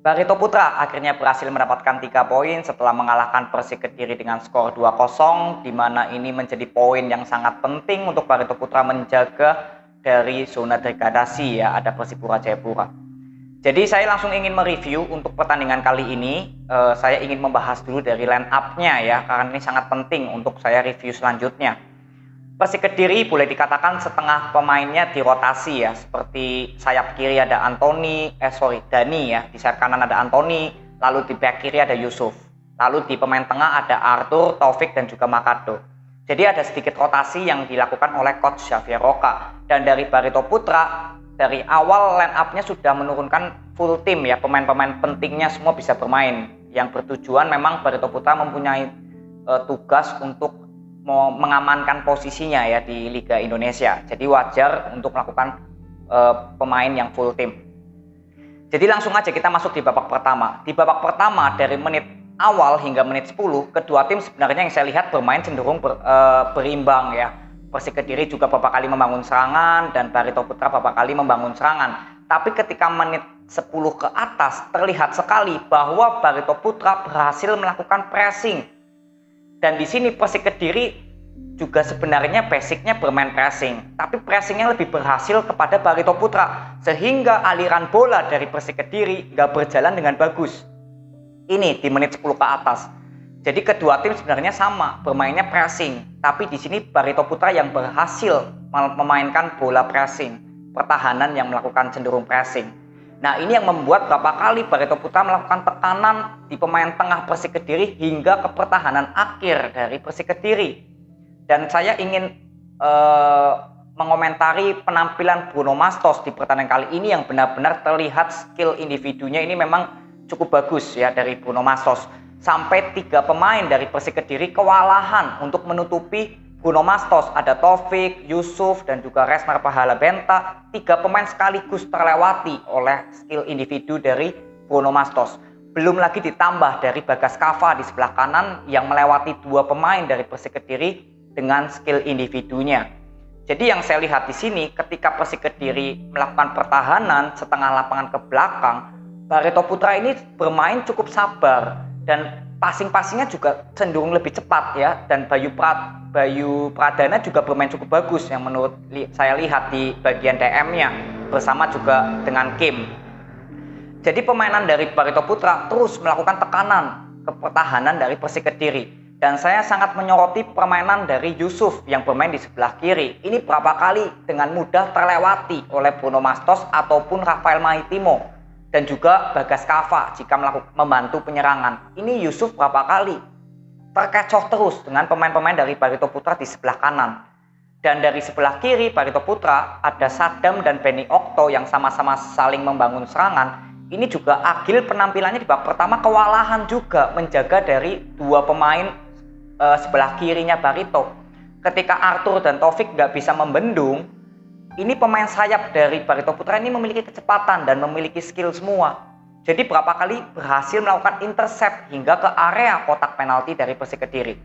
Barito Putra akhirnya berhasil mendapatkan 3 poin setelah mengalahkan Persik Kediri dengan skor 2-0, di mana ini menjadi poin yang sangat penting untuk Barito Putra menjaga dari zona degradasi ya, ada Persipura Jayapura. Jadi saya langsung ingin mereview untuk pertandingan kali ini. Saya ingin membahas dulu dari line up-nya ya, karena ini sangat penting untuk saya review selanjutnya. Persik Kediri boleh dikatakan setengah pemainnya dirotasi ya, seperti sayap kiri ada Dani ya, di sayap kanan ada Antoni, lalu di back kiri ada Yusuf, lalu di pemain tengah ada Arthur, Taufik dan juga Makado. Jadi ada sedikit rotasi yang dilakukan oleh coach Xavier Roca. Dan dari Barito Putra dari awal line up-nya sudah menurunkan full tim ya, pemain-pemain pentingnya semua bisa bermain. Yang bertujuan memang Barito Putra mempunyai tugas untuk mengamankan posisinya ya di Liga Indonesia. Jadi wajar untuk melakukan pemain yang full tim. Jadi langsung aja kita masuk di babak pertama. Di babak pertama dari menit awal hingga menit 10, kedua tim sebenarnya yang saya lihat bermain cenderung berimbang ya. Persik Kediri juga beberapa kali membangun serangan dan Barito Putra beberapa kali membangun serangan. Tapi ketika menit 10 ke atas terlihat sekali bahwa Barito Putra berhasil melakukan pressing. Dan di sini Persik Kediri juga sebenarnya basicnya bermain pressing, tapi pressingnya lebih berhasil kepada Barito Putra, sehingga aliran bola dari Persik Kediri nggak berjalan dengan bagus. Ini di menit 10 ke atas. Jadi kedua tim sebenarnya sama, bermainnya pressing, tapi di sini Barito Putra yang berhasil memainkan bola pressing, pertahanan yang melakukan cenderung pressing. Nah ini yang membuat berapa kali Barito Putra melakukan tekanan di pemain tengah Persik Kediri hingga ke pertahanan akhir dari Persik Kediri. Dan saya ingin mengomentari penampilan Bruno Mastos di pertandingan kali ini yang benar-benar terlihat skill individunya ini memang cukup bagus ya dari Bruno Mastos. Sampai 3 pemain dari Persik Kediri kewalahan untuk menutupi Bruno Mastos, ada Taufik, Yusuf, dan juga Resnar Pahala Benta. 3 pemain sekaligus terlewati oleh skill individu dari Bruno Mastos. Belum lagi ditambah dari Bagas Kava di sebelah kanan yang melewati 2 pemain dari Persik Kediri dengan skill individunya. Jadi yang saya lihat di sini ketika Persik Kediri melakukan pertahanan setengah lapangan ke belakang, Barito Putra ini bermain cukup sabar dan passing-passingnya juga cenderung lebih cepat ya, dan Bayu Pradana juga bermain cukup bagus yang menurut saya lihat di bagian DM-nya bersama juga dengan Kim. Jadi permainan dari Barito Putra terus melakukan tekanan ke pertahanan dari Persik Kediri, dan saya sangat menyoroti permainan dari Yusuf yang bermain di sebelah kiri. Ini berapa kali dengan mudah terlewati oleh Bruno Mastos ataupun Rafael Maitimo dan juga Bagas Kava jika membantu penyerangan. Ini Yusuf berapa kali terkecoh terus dengan pemain-pemain dari Barito Putra di sebelah kanan. Dan dari sebelah kiri Barito Putra ada Sadam dan Benny Okto yang sama-sama saling membangun serangan. Ini juga Agil penampilannya di babak pertama kewalahan juga menjaga dari 2 pemain sebelah kirinya Barito. Ketika Arthur dan Taufik nggak bisa membendung, ini pemain sayap dari Barito Putra ini memiliki kecepatan dan memiliki skill semua. Jadi berapa kali berhasil melakukan intercept hingga ke area kotak penalti dari Persik Kediri.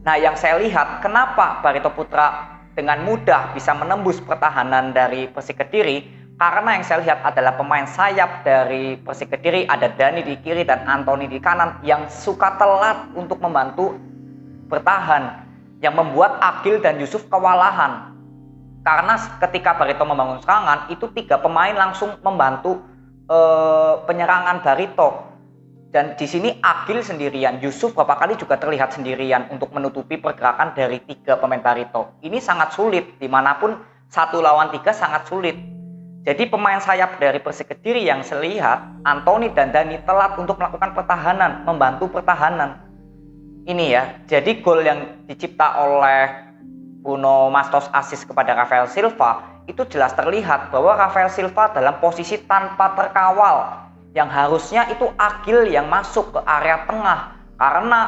Nah yang saya lihat kenapa Barito Putra dengan mudah bisa menembus pertahanan dari Persik Kediri, karena yang saya lihat adalah pemain sayap dari Persik Kediri, ada Dani di kiri dan Antoni di kanan yang suka telat untuk membantu bertahan, yang membuat Agil dan Yusuf kewalahan. Karena ketika Barito membangun serangan, itu 3 pemain langsung membantu penyerangan Barito. Dan di sini Agil sendirian, Yusuf beberapa kali juga terlihat sendirian untuk menutupi pergerakan dari 3 pemain Barito. Ini sangat sulit, dimanapun 1 lawan 3 sangat sulit. Jadi pemain sayap dari Persik Kediri yang saya lihat, Antoni dan Dani telat untuk melakukan pertahanan, membantu pertahanan. Ini ya, jadi gol yang dicipta oleh Bruno Mastos asis kepada Rafael Silva, itu jelas terlihat bahwa Rafael Silva dalam posisi tanpa terkawal, yang harusnya itu Agil yang masuk ke area tengah, karena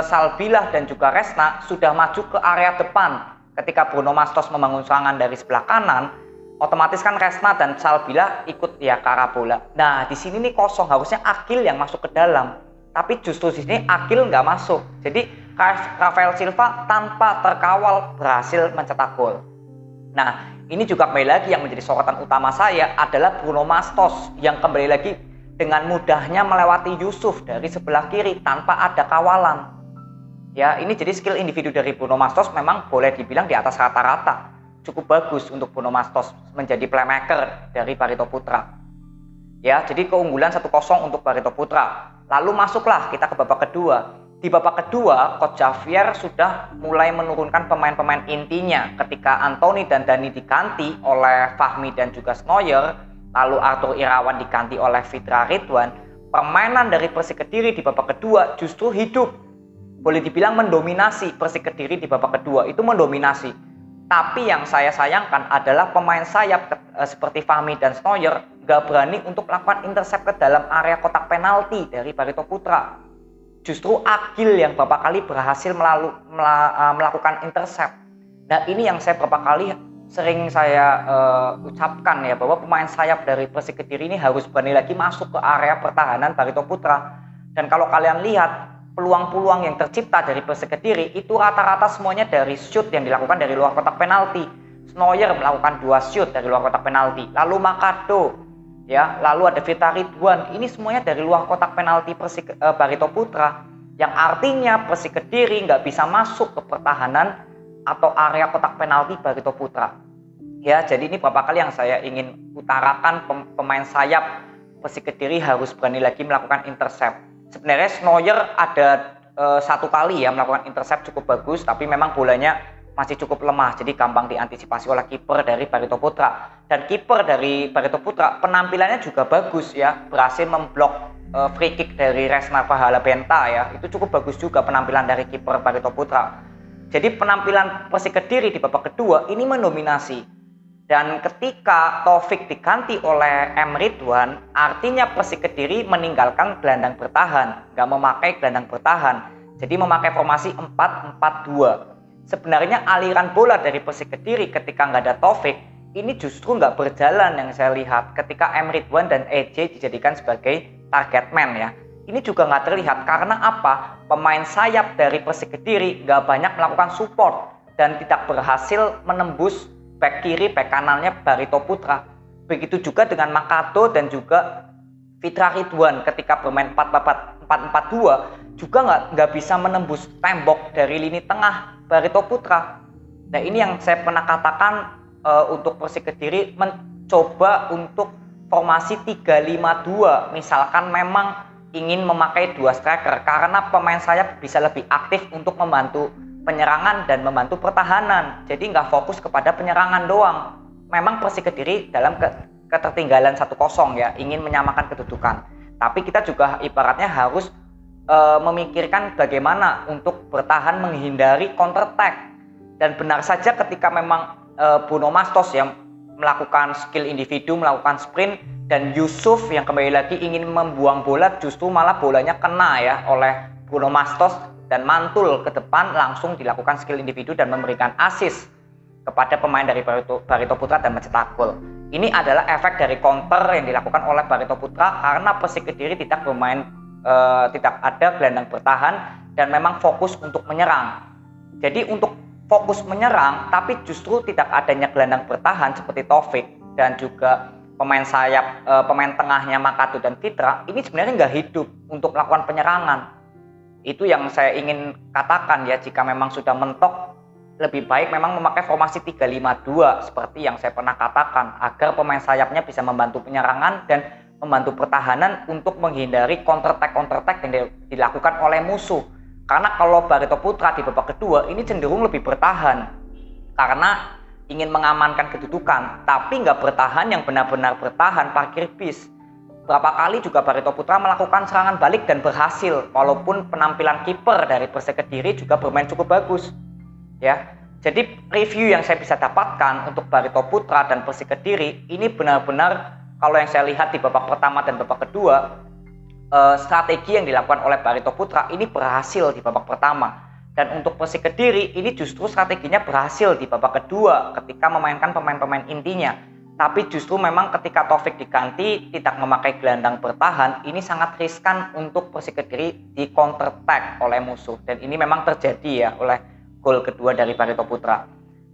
Salbilah dan juga Resna sudah maju ke area depan. Ketika Bruno Mastos membangun serangan dari sebelah kanan, otomatis kan Resna dan Salbilah ikut ya ke arah bola. Nah di sini nih kosong, harusnya Agil yang masuk ke dalam, tapi justru di sini Agil nggak masuk. Jadi Rafael Silva tanpa terkawal berhasil mencetak gol. Nah ini juga kembali lagi yang menjadi sorotan utama saya adalah Bruno Mastos yang kembali lagi dengan mudahnya melewati Yusuf dari sebelah kiri tanpa ada kawalan. Ya, ini jadi skill individu dari Bruno Mastos memang boleh dibilang di atas rata-rata. Cukup bagus untuk Bruno Mastos menjadi playmaker dari Barito Putra. Ya, jadi keunggulan 1-0 untuk Barito Putra. Lalu masuklah kita ke babak kedua. Di babak kedua, Coach Javier sudah mulai menurunkan pemain-pemain intinya ketika Anthony dan Dani diganti oleh Fahmi dan juga Snoyer, lalu Arthur Irawan diganti oleh Fitra Ridwan. Permainan dari Persik Kediri di babak kedua justru hidup. Boleh dibilang mendominasi Persik Kediri di babak kedua, itu mendominasi. Tapi yang saya sayangkan adalah pemain sayap seperti Fahmi dan Snoyer gak berani untuk melakukan intercept ke dalam area kotak penalti dari Barito Putra. Justru Agil yang beberapa kali berhasil melakukan intercept. Nah, ini yang saya beberapa kali sering saya ucapkan ya, bahwa pemain sayap dari Persik Kediri ini harus berani lagi masuk ke area pertahanan Barito Putra. Dan kalau kalian lihat peluang-peluang yang tercipta dari Persik Kediri itu rata-rata semuanya dari shoot yang dilakukan dari luar kotak penalti. Snoyer melakukan 2 shoot dari luar kotak penalti, lalu Makado, ya, lalu ada Fitra Ridwan. Ini semuanya dari luar kotak penalti Barito Putra, yang artinya Persik Kediri nggak bisa masuk ke pertahanan atau area kotak penalti Barito Putra. Ya, jadi ini beberapa kali yang saya ingin utarakan, pemain sayap Persik Kediri harus berani lagi melakukan intercept. Sebenarnya Snoyer ada 1 kali ya melakukan intercept cukup bagus, tapi memang bolanya masih cukup lemah, jadi gampang diantisipasi oleh kiper dari Barito Putra. Dan kiper dari Barito Putra penampilannya juga bagus ya, berhasil memblok free kick dari Resna Pahala Benta ya, itu cukup bagus juga penampilan dari kiper Barito Putra. Jadi penampilan Persik Kediri di babak kedua ini mendominasi. Dan ketika Taufik diganti oleh M. Ridwan, artinya Persik Kediri meninggalkan gelandang bertahan, nggak memakai gelandang bertahan, jadi memakai formasi 4-4-2. Sebenarnya aliran bola dari Persik Kediri ketika nggak ada Taufik ini justru nggak berjalan yang saya lihat ketika M. Ridwan dan EJ dijadikan sebagai target man ya. Ini juga nggak terlihat karena apa? Pemain sayap dari Persik Kediri nggak banyak melakukan support dan tidak berhasil menembus back kiri, back kanannya Barito Putra. Begitu juga dengan Makado dan juga Fitra Ridwan ketika bermain 4-4-2 juga nggak bisa menembus tembok dari lini tengah Barito Putra. Nah, ini yang saya pernah katakan untuk Persik Kediri mencoba untuk formasi 3-5-2. Misalkan memang ingin memakai 2 striker karena pemain sayap bisa lebih aktif untuk membantu penyerangan dan membantu pertahanan. Jadi nggak fokus kepada penyerangan doang. Memang Persik Kediri dalam ketertinggalan 1-0 ya, ingin menyamakan kedudukan. Tapi kita juga ibaratnya harus memikirkan bagaimana untuk bertahan menghindari counter attack. Dan benar saja ketika memang Bruno Mastos yang melakukan skill individu, melakukan sprint, dan Yusuf yang kembali lagi ingin membuang bola, justru malah bolanya kena ya oleh Bruno Mastos dan mantul ke depan, langsung dilakukan skill individu dan memberikan assist kepada pemain dari Barito Putra dan mencetak gol. Ini adalah efek dari counter yang dilakukan oleh Barito Putra karena Persik Kediri tidak ada gelandang bertahan dan memang fokus untuk menyerang. Jadi untuk fokus menyerang tapi justru tidak adanya gelandang bertahan seperti Taufik dan juga pemain sayap, pemain tengahnya Makado dan Fitra, ini sebenarnya nggak hidup untuk melakukan penyerangan. Itu yang saya ingin katakan ya, jika memang sudah mentok, lebih baik memang memakai formasi 3-5-2 seperti yang saya pernah katakan, agar pemain sayapnya bisa membantu penyerangan dan membantu pertahanan untuk menghindari counter attack yang dilakukan oleh musuh. Karena kalau Barito Putra di babak kedua ini cenderung lebih bertahan karena ingin mengamankan kedudukan, tapi nggak bertahan yang benar-benar bertahan, parkir bis. Berapa kali juga Barito Putra melakukan serangan balik dan berhasil, walaupun penampilan kiper dari Persik Kediri juga bermain cukup bagus. Ya, jadi review yang saya bisa dapatkan untuk Barito Putra dan Persik Kediri ini benar-benar kalau yang saya lihat di babak pertama dan babak kedua, strategi yang dilakukan oleh Barito Putra ini berhasil di babak pertama. Dan untuk Persik Kediri ini justru strateginya berhasil di babak kedua ketika memainkan pemain-pemain intinya. Tapi justru memang ketika Taufik diganti tidak memakai gelandang bertahan, ini sangat riskan untuk Persik Kediri di counter attack oleh musuh. Dan ini memang terjadi ya oleh gol kedua dari Barito Putra.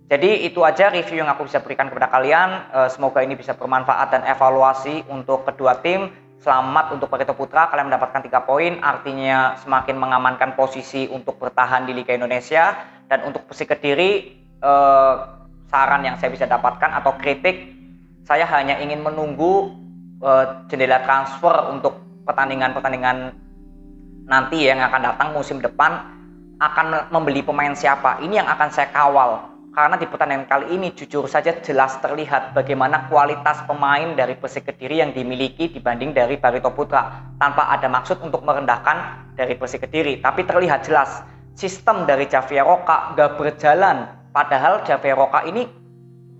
Jadi itu aja review yang aku bisa berikan kepada kalian. Semoga ini bisa bermanfaat dan evaluasi untuk kedua tim. selamat untuk Barito Putra, kalian mendapatkan 3 poin, artinya semakin mengamankan posisi untuk bertahan di Liga Indonesia. Dan untuk Persik Kediri, saran yang saya bisa dapatkan atau kritik, saya hanya ingin menunggu jendela transfer untuk pertandingan-pertandingan nanti yang akan datang musim depan, akan membeli pemain siapa. Ini yang akan saya kawal. Karena di pertandingan kali ini jujur saja jelas terlihat bagaimana kualitas pemain dari Persik Kediri yang dimiliki dibanding dari Barito Putra. Tanpa ada maksud untuk merendahkan dari Persik Kediri, tapi terlihat jelas sistem dari Javier Roca gak berjalan. Padahal Javier Roca ini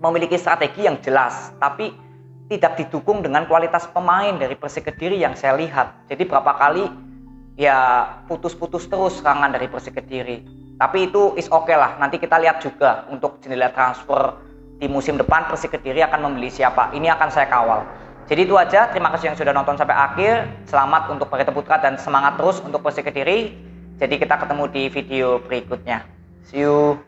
memiliki strategi yang jelas, tapi tidak didukung dengan kualitas pemain dari Persik Kediri yang saya lihat. Jadi berapa kali ya putus-putus terus serangan dari Persik Kediri. Tapi itu is oke lah, nanti kita lihat juga untuk jendela transfer di musim depan Persik Kediri akan membeli siapa. Ini akan saya kawal. Jadi itu aja, terima kasih yang sudah nonton sampai akhir. Selamat untuk Barito Putra dan semangat terus untuk Persik Kediri. Jadi kita ketemu di video berikutnya. See you.